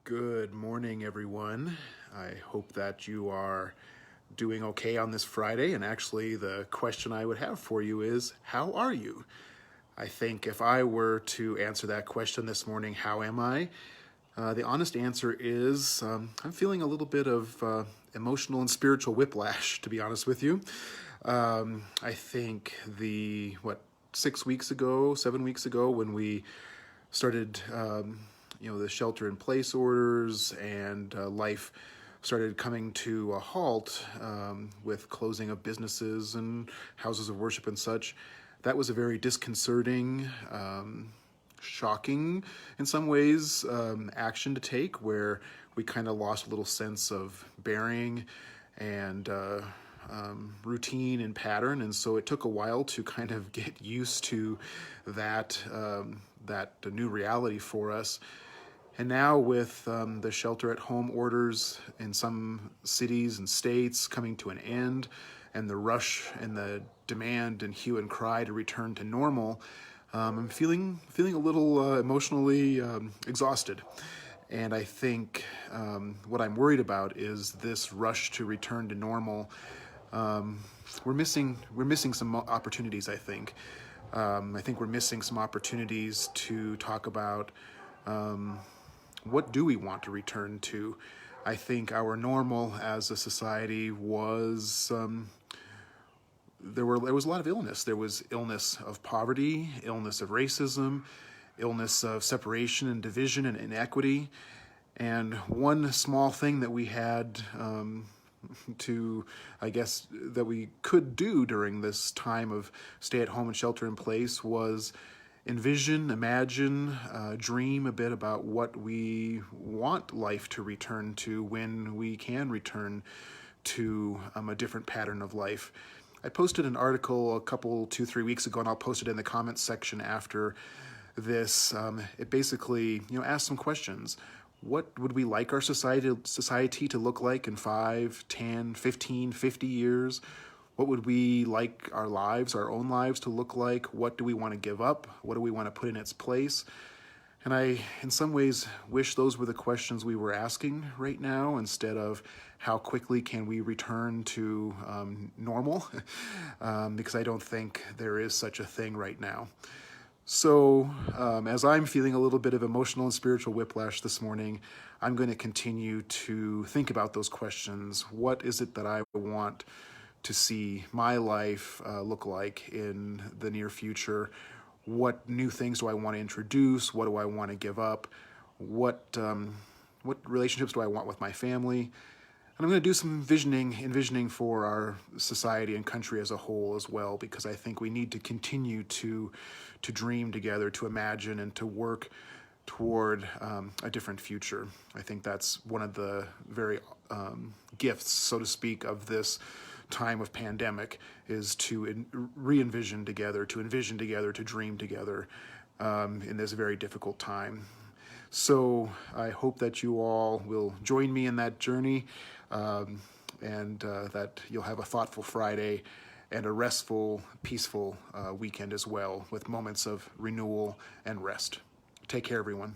Good morning, everyone. I hope that you are doing okay on this Friday. And actually, the question I would have for you is, how are you? I think if I were to answer that question this morning, how am I? The honest answer is I'm feeling a little bit of emotional and spiritual whiplash, to be honest with you. I think 7 weeks ago, when we started the shelter-in-place orders and life started coming to a halt with closing of businesses and houses of worship and such. That was a very disconcerting, shocking in some ways action to take, where we kind of lost a little sense of bearing and routine and pattern, and so it took a while to kind of get used to that new reality for us. And now with the shelter-at-home orders in some cities and states coming to an end, and the rush and the demand and hue and cry to return to normal, I'm feeling a little emotionally exhausted. And I think what I'm worried about is this rush to return to normal. We're missing some opportunities, I think. I think we're missing some opportunities to talk about what do we want to return to. I think our normal as a society was there was a lot of illness. There was illness of poverty, illness of racism, illness of separation and division and inequity. And one small thing that we had that we could do during this time of stay-at-home and shelter-in-place was envision, imagine, dream a bit about what we want life to return to when we can return to a different pattern of life. I posted an article 2-3 weeks ago, and I'll post it in the comments section after this. It basically, asked some questions. What would we like our society to look like in 5, 10, 15, 50 years? What would we like our own lives to look like? What do we want to give up? What do we want to put in its place? And I, in some ways, wish those were the questions we were asking right now, instead of how quickly can we return to normal, because I don't think there is such a thing right now. So as I'm feeling a little bit of emotional and spiritual whiplash this morning, I'm going to continue to think about those questions. What is it that I want to see my life look like in the near future? What new things do I want to introduce? What do I want to give up? What relationships do I want with my family? And I'm going to do some envisioning for our society and country as a whole as well, because I think we need to continue to dream together, to imagine, and to work toward a different future. I think that's one of the very gifts, so to speak, of this time of pandemic, is to re-envision together, to envision together, to dream together in this very difficult time. So I hope that you all will join me in that journey, and that you'll have a thoughtful Friday and a restful, peaceful weekend as well, with moments of renewal and rest. Take care, everyone.